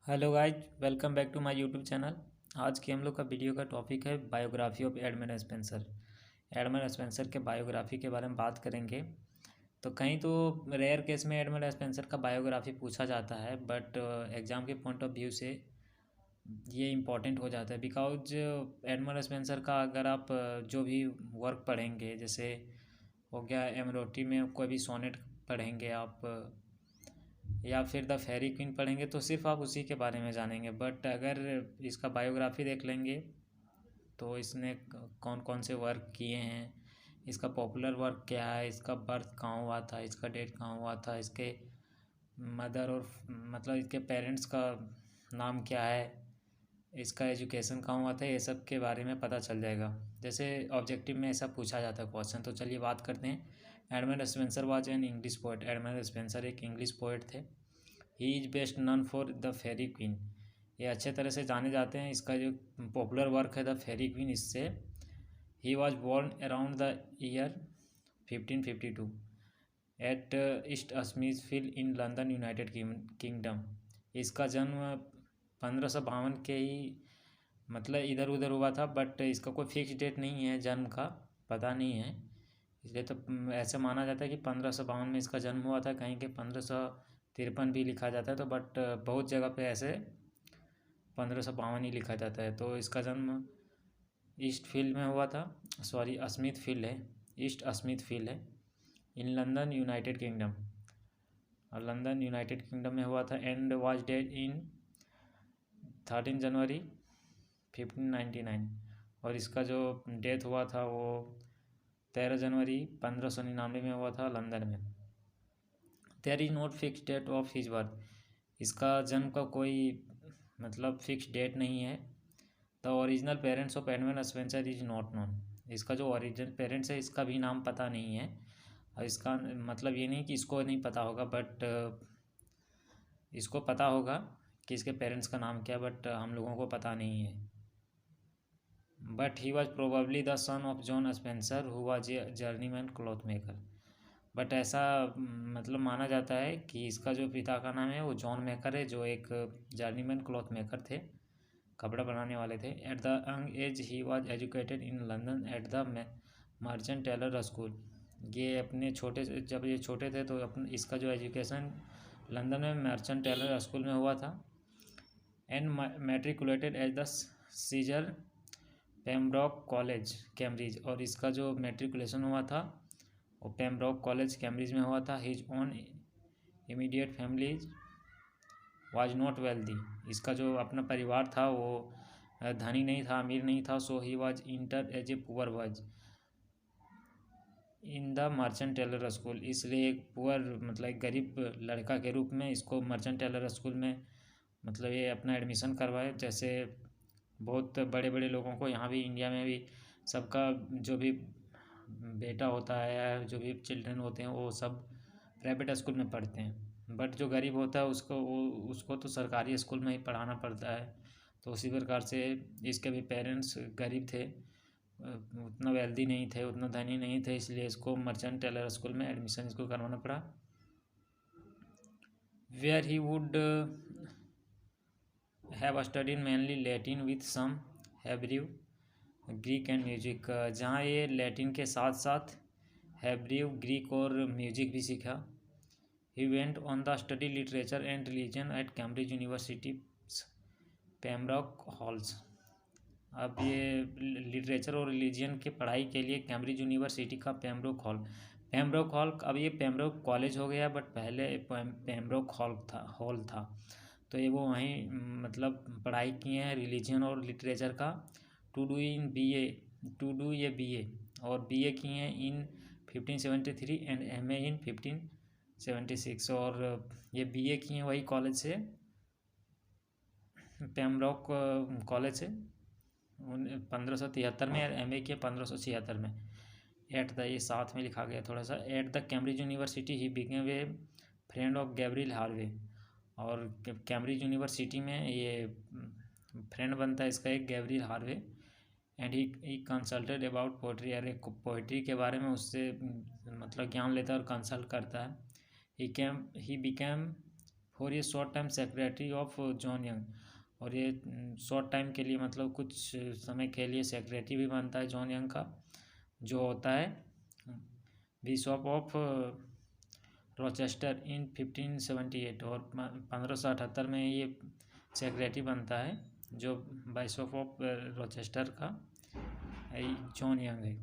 Hello guys, welcome back to my YouTube channel. आज की हम लोग का वीडियो का टॉपिक है biography of Edmund Spenser. Edmund Spenser के बायोग्राफी के बारे में बात करेंगे। तो कहीं तो रेयर केस में एडमंड स्पेंसर का बायोग्राफी पूछा जाता है, बट एग्ज़ाम के पॉइंट ऑफ व्यू से ये इम्पॉर्टेंट हो जाता है। बिकॉज एडमंड स्पेंसर का अगर आप जो भी वर्क पढ़ेंगे, जैसे हो गया एमरोटी में कोई भी सोनेट पढ़ेंगे आप, या फिर द फेरी क्वीन पढ़ेंगे, तो सिर्फ आप उसी के बारे में जानेंगे। बट अगर इसका बायोग्राफी देख लेंगे तो इसने कौन कौन से वर्क किए हैं, इसका पॉपुलर वर्क क्या है, इसका बर्थ कहाँ हुआ था, इसका डेथ कहाँ हुआ था, इसके मदर और मतलब इसके पेरेंट्स का नाम क्या है, इसका एजुकेशन कहाँ हुआ था, ये सब के बारे में पता चल जाएगा। जैसे ऑब्जेक्टिव में ऐसा पूछा जाता है क्वेश्चन। तो चलिए बात करते हैं। Edmund Spenser was an English poet. Edmund Spenser एक इंग्लिश पोएट थे। He is best known for the Faerie Queene. ये अच्छे तरह से जाने जाते हैं। इसका जो पॉपुलर वर्क है द फेरी क्वीन, इससे he was born around the year 1552 at East Smithfield in London, United Kingdom. इसका जन्म 1552 के ही मतलब इधर उधर हुआ था, बट इसका कोई फिक्स डेट नहीं है, जन्म का पता नहीं है। इसलिए तो ऐसे माना जाता है कि 1552 में इसका जन्म हुआ था। कहीं के 1553 भी लिखा जाता है, तो बट बहुत जगह पे ऐसे 1552 ही लिखा जाता है। तो इसका जन्म ईस्ट फील्ड में हुआ था, सॉरी स्मिथ फील्ड है, ईस्ट स्मिथ फील्ड है, इन लंदन, यूनाइटेड किंगडम। और लंदन यूनाइटेड किंगडम में हुआ था। एंड वाज डेड इन 13 जनवरी 1599। और इसका जो डेथ हुआ था वो 13 जनवरी 1599 में हुआ था, लंदन में। There is not fix date of his birth. इसका जन्म का कोई मतलब फिक्स डेट नहीं है। The original parents of Edmund Spenser is not known. इसका जो ओरिजिनल पेरेंट्स है इसका भी नाम पता नहीं है। और इसका मतलब ये नहीं कि इसको नहीं पता होगा, बट इसको पता होगा कि इसके पेरेंट्स का नाम क्या, बट हम लोगों को पता नहीं है। But he was probably the son of John Spenser who was a journeyman cloth maker. But ऐसा मतलब माना जाता है कि इसका जो पिता का नाम है वो जॉन मेकर है, जो एक जर्नीमैन क्लॉथ मेकर थे, कपड़ा बनाने वाले थे। At the young age he was educated in London at the merchant Taylor school. ये अपने छोटे जब ये छोटे थे तो इसका जो एजुकेशन लंदन में मर्चेंट टेलर स्कूल में हुआ था। And matriculated as the sizar Pembroke College, Cambridge. और इसका जो मेट्रिकुलेशन हुआ था वो पेमब्रॉक कॉलेज, कैम्ब्रिज में हुआ था। His own immediate family was not wealthy. इसका जो अपना परिवार था वो धनी नहीं था, अमीर नहीं था। So he was enter as a poor boys in the merchant Taylor School. इसलिए एक पुअर मतलब एक गरीब लड़का के रूप में इसको मर्चेंट टेलर स्कूल में मतलब ये अपना एडमिशन करवाए। जैसे बहुत बड़े बड़े लोगों को यहाँ भी इंडिया में भी सबका जो भी बेटा होता है या जो भी चिल्ड्रन होते हैं वो सब प्राइवेट स्कूल में पढ़ते हैं। बट जो गरीब होता है उसको तो सरकारी स्कूल में ही पढ़ाना पड़ता है। तो उसी प्रकार से इसके भी पेरेंट्स गरीब थे, उतना वेल्दी नहीं थे, उतना धनी नहीं थे, इसलिए इसको मर्चेंट टेलर स्कूल में एडमिशन इसको करवाना पड़ा। Where he would have studied mainly Latin with some Hebrew, Greek and music. जहाँ ये लैटिन के साथ साथ हेब्रू, ग्रीक और म्यूजिक भी सीखा। He went on the study literature and religion at Cambridge University Pembroke Halls. अब ये लिटरेचर और रिलीजन की पढ़ाई के लिए कैम्ब्रिज यूनिवर्सिटी का पेमब्रॉक हॉल अब ये पेमब्रॉक कॉलेज हो गया, बट पहले पेमब्रॉक हॉल था। तो ये वो वहीं मतलब पढ़ाई किए हैं रिलीजन और लिटरेचर का। टू डू ये बीए और बीए किए हैं इन 1573 एंड एमए इन 1576। और ये बीए किए हैं वही कॉलेज से, पेमब्रॉक कॉलेज से 1573 में, और एमए किया 1576 में। एट द ये साथ में लिखा गया थोड़ा सा। At the Cambridge university he became a friend of Gabriel Harvey. और कैम्ब्रिज यूनिवर्सिटी में ये फ्रेंड बनता है इसका एक Gabriel Harvey. And he consulted about poetry. अरे पोइट्री के बारे में उससे मतलब ज्ञान लेता है और कंसल्ट करता है। ही बिकेम और ये short time secretary of John young, और ये शॉर्ट टाइम के लिए मतलब कुछ समय के लिए सेक्रेटरी भी बनता है जॉन यंग का, जो होता है बिशप ऑफ रॉचेस्टर इन 1578, और 1578 में ये सेक्रेटरी बनता है जो बिशप ऑफ रॉचेस्टर का जॉन यंग है।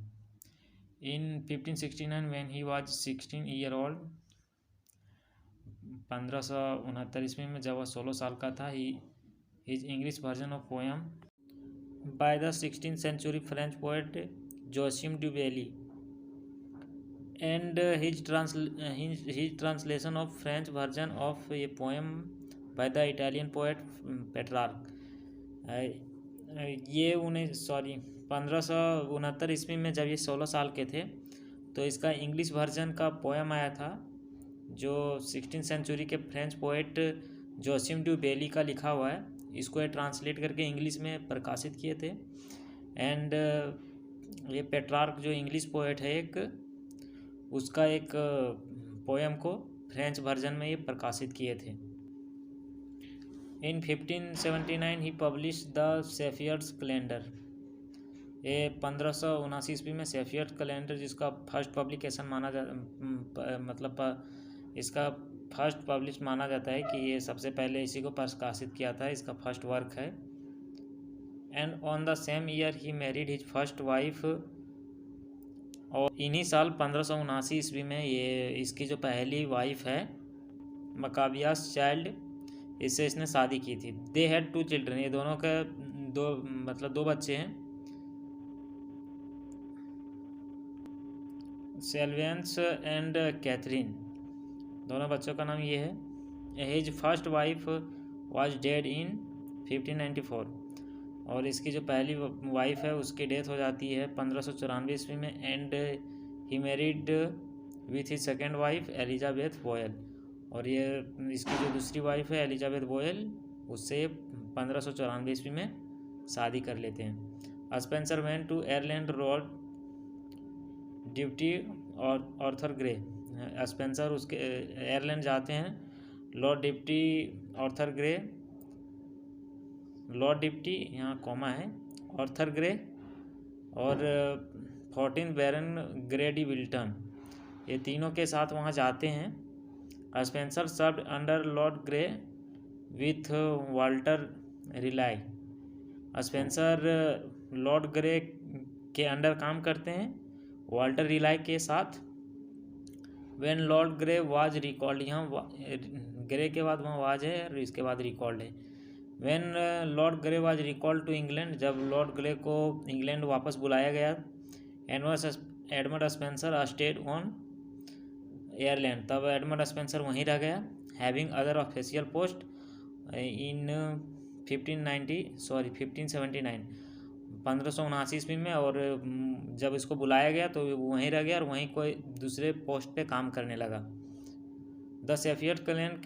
In 1569 when he was 16 year old, 1569 ईस्वी में जब वह 16 साल का था, his English version of poem by the 16th century French poet Joachim du Bellay and his translation of French version of a poem by the Italian poet Petrarch। ये 1569 ईस्वी में जब ये 16 साल के थे तो इसका इंग्लिश वर्जन का पोएम आया था जो 16th सेंचुरी के फ्रेंच पोएट जोसिम ड्यूवेली का लिखा हुआ है। इसको ये ट्रांसलेट करके इंग्लिश में प्रकाशित किए थे। एंड ये पेट्रार्क जो इंग्लिश पोएट है एक, उसका एक पोएम को फ्रेंच वर्जन में ये प्रकाशित किए थे। इन 1579 ही पब्लिश द सेफियर्स कैलेंडर। ये 1579 ईस्वी में सेफियर्स कैलेंडर, जिसका फर्स्ट पब्लिकेशन माना इसका फर्स्ट पब्लिश माना जाता है कि ये सबसे पहले इसी को प्रकाशित किया था, इसका फर्स्ट वर्क है। And on the same year he married his first wife, और इन्हीं साल 1579 ईस्वी में ये इसकी जो पहली वाइफ है मकाबियास चाइल्ड, इससे इसने शादी की थी। दे हैड 2 चिल्ड्रन, ये दोनों का दो बच्चे हैं, सेल्वेंस एंड कैथरीन, दोनों बच्चों का नाम ये है। His first wife was dead in 1594, और इसकी जो पहली वाइफ है उसकी डेथ हो जाती है 1594 ईस्वी में। And he married with his second wife Elizabeth बोयल, और ये इसकी जो दूसरी वाइफ है एलिजाबेथ बोयल, उससे 1594 ईस्वी में शादी कर लेते हैं। Spenser went to Ireland road duty और आर्थर ग्रे। स्पेंसर उसके आयरलैंड जाते हैं, Lord Deputy Arthur Grey, Lord Deputy यहाँ कॉमा है, आर्थर ग्रे और 14 बैरन ग्रे डी विल्टन, ये तीनों के साथ वहाँ जाते हैं। Spencer served under Lord grey with Walter rely. Spencer Lord grey के अंडर काम करते हैं वाल्टर रिलाई के साथ। When Lord Grey was recalled, यहाँ ग्रे के बाद वहाँ वाज है और इसके बाद रिकॉल्ड है। When Lord Grey was recalled to England, जब लॉर्ड ग्रे को इंग्लैंड वापस बुलाया गया, Edmund Spenser stayed on Ireland, तब एडमंड स्पेंसर वहीं रह गया। Having other official post in 1579 1579 ईस्वी में, और जब इसको बुलाया गया तो वो वहीं रह गया और वहीं कोई दूसरे पोस्ट पे काम करने लगा। The Shepheardes Calender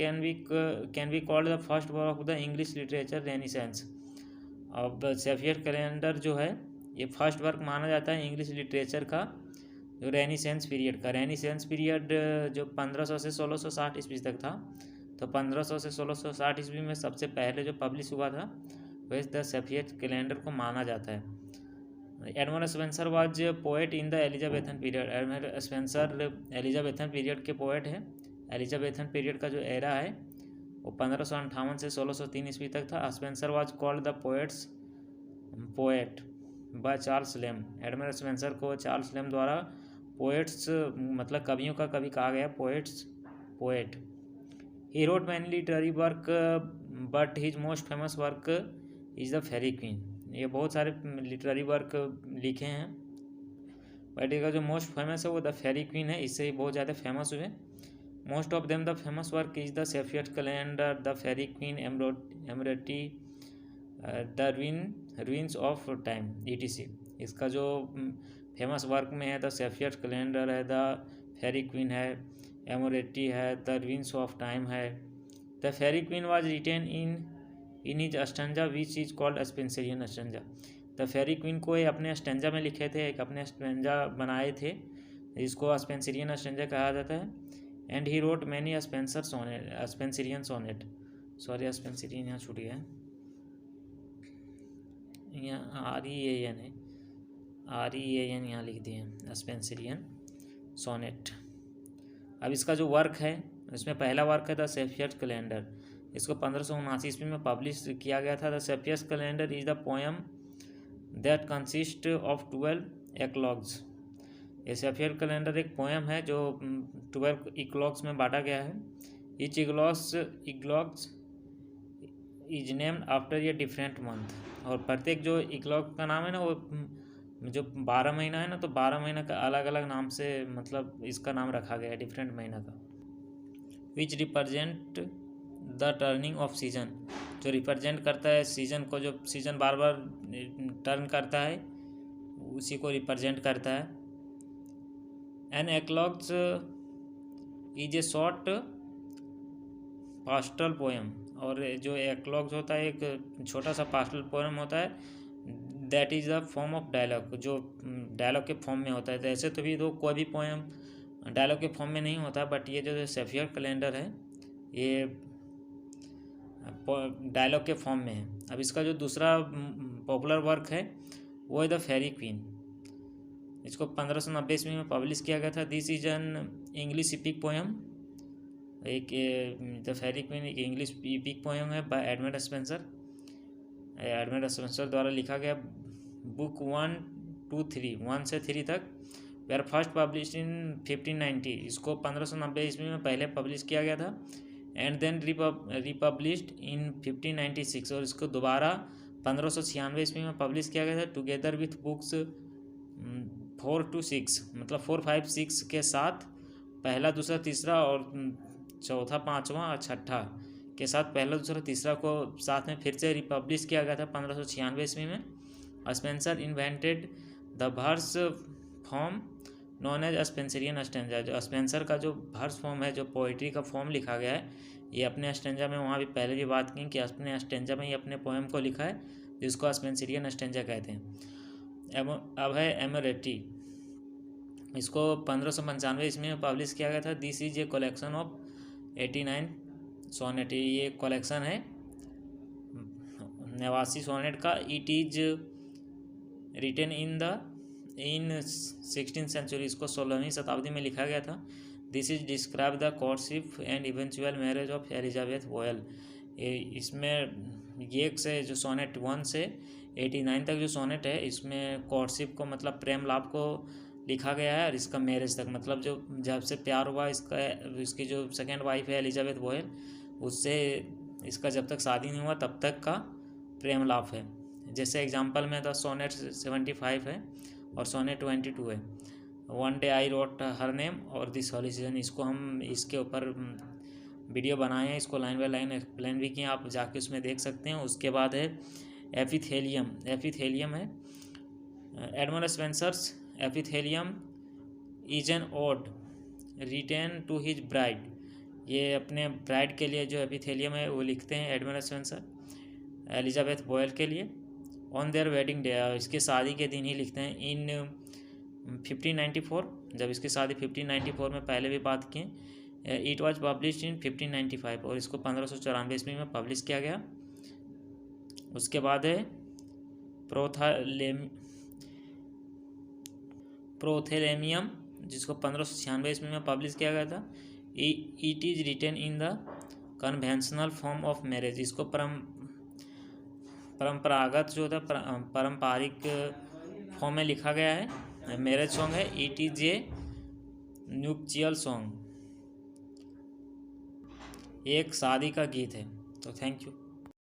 can be called the first work of the English literature renaissance. अब सेफियर्स कैलेंडर जो है ये फर्स्ट वर्क माना जाता है इंग्लिश लिटरेचर का, जो रेनेसेंस पीरियड का। रेनेसेंस पीरियड जो 1500 से 1660 ईस्वी तक था, तो 1500 से 1660 ईस्वी में सबसे पहले जो पब्लिश हुआ था वह द सेफियर्स कैलेंडर को माना जाता है। Edmund Spenser was poet in the Elizabethan period. Edmund Spenser Elizabethan period के पोएट है। एलिजाबेथन पीरियड का जो एरा है वो 1558 से 1603 ईस्वी तक था। Spenser was called the poet by Charles Lamb. Edmund Spenser को चार्ल्स लैम द्वारा पोएट्स मतलब कवियों का कवि कहा गया, poet. He wrote many literary work but his most famous work is the Faerie Queene. ये बहुत सारे लिटरेरी वर्क लिखे हैं, बट इसका जो मोस्ट फेमस है वो द फेरी क्वीन है, इससे ही बहुत ज़्यादा फेमस हुए। Most of them the famous work is the Shepheardes Calender, the Faerie Queene, Amoretti, the Ruins of Time, etc। इसका जो फेमस वर्क में है द सेफियर्स कैलेंडर है, द फेरी क्वीन है, एमोरेटी है, द रुइंस ऑफ टाइम है। The Faerie Queene was written in his stanza which is called Spenserian stanza. The Faerie Queene को ये अपने अस्टेंजा में लिखे थे, एक अपने अस्टेंजा बनाए थे जिसको स्पेंसरियन अस्टेंजा कहा जाता है। And he wrote many Spenserian sonnet. Sorry, Spenserian यहाँ छूट गया है, यहाँ REAN है, REAN यहाँ लिख दिए हैं, स्पेंसरियन सोनेट। अब इसका जो वर्क है, इसमें पहला वर्क है द सेफियर्स कैलेंडर। इसको 1579 ईस्वी में पब्लिश किया गया था। The Shepheardes Calender is the poem that consist of 12 eclogues. ये सेफियर कैलेंडर एक पोएम है जो 12 इक्लॉग्स में बांटा गया है। Each eclogues is named after a different month. और प्रत्येक जो इक्लॉग का नाम है ना, वो जो 12 महीना है ना, तो 12 महीना का अलग अलग नाम से मतलब इसका नाम रखा गया है, डिफरेंट महीना का। Which represent the turning off season, जो रिप्रेजेंट करता है सीजन को, जो सीजन बार बार टर्न करता है उसी को रिप्रेजेंट करता है। An eclogues is a short pastoral poem. और जो एक्लॉग्स होता है एक छोटा सा पास्टल पोएम होता है, that is the form of dialogue, जो डायलॉग के फॉर्म में होता है। तो ऐसे तो भी तो कोई भी पोएम डायलॉग के फॉर्म में नहीं होता, बट ये जो सेफियर कैलेंडर है ये डायलॉग के फॉर्म में है। अब इसका जो दूसरा पॉपुलर वर्क है वो है द फेरी क्वीन। इसको 1590 ईस्वी में पब्लिश किया गया था। This is an English epic poem. एक द फेरी क्वीन एक इंग्लिश इपिक पोएम है by Edmund Spenser. Edmund Spenser द्वारा लिखा गया। बुक 1 to 3, 1 से 3 तक वेयर फर्स्ट पब्लिश इन 1590। इसको 1590 ईस्वी में पहले पब्लिश किया गया था, एंड देन रिपब्लिश्ड इन 1596। और इसको दोबारा 1596 ईस्वी में पब्लिश किया गया था, टुगेदर विथ बुक्स 4 to 6, मतलब 4, 5, 6 के साथ, पहला दूसरा तीसरा और चौथा पाँचवा और छठा के साथ पहला दूसरा तीसरा को साथ में फिर से रिपब्लिश किया गया था 1596 ईस्वी में। Spenser invented the verse form known as Spenserian stanza. जो स्पेंसर का जो वर्स फॉर्म है, जो पोइट्री का फॉर्म लिखा गया है, ये अपने स्टेंजा में, वहाँ भी पहले भी बात की कि अपने स्टेंजा में ही अपने पोएम को लिखा है, जिसको स्पेंसरियन स्टेंजा कहते हैं। अब है एमोरेटी। इसको 1595 ईस्वी में पब्लिश किया गया था। This is a collection of 89 sonnet. ये कलेक्शन है 89 सोनेट का। It is written in 16th century. इसको 16वीं शताब्दी में लिखा गया था। This is describe the courtship and eventual marriage of Elizabeth Boyle. इसमें ये से जो सोनेट 1 से 89 तक जो सोनेट है, इसमें कोर्टशिप को मतलब प्रेम लाभ को लिखा गया है, और इसका मैरिज तक मतलब जो जब से प्यार हुआ इसकी जो सेकेंड वाइफ है एलिजाबेथ बोयल, उससे इसका जब तक शादी नहीं हुआ तब तक का प्रेम लाभ है। जैसे एग्जांपल में द सोनेट 75 है और सोनेट 22 है। One day I wrote her name और दिस होली सीजन। इसको हम इसके ऊपर वीडियो बनाए हैं, इसको लाइन बाय लाइन एक्सप्लेन भी किए, आप जाके उसमें देख सकते हैं। उसके बाद है एपिथेलियम। एपिथेलियम है Edmund Spenser's epithelium is an ode written to his bride. ये अपने ब्राइड के लिए जो एपिथेलियम है वो लिखते हैं एडमंड स्पेंसर एलिजाबेथ बोयल के लिए ऑन देयर वेडिंग डे। इसके शादी के दिन ही लिखते हैं। इन 1594, जब इसकी शादी 1594 में पहले भी बात की। इट वाज पब्लिश्ड इन 1595 और इसको 1594 ईस्वी में पब्लिश किया गया। उसके बाद है प्रोथेलेमियम, जिसको 1596 ईस्वी में पब्लिश किया गया था। It is written in the conventional form of marriage. इसको परंपरागत जो था पारंपरिक फॉर्म में लिखा गया है। मैरिज सॉन्ग है। It is a nuptial song, एक शादी का गीत है। तो थैंक यू।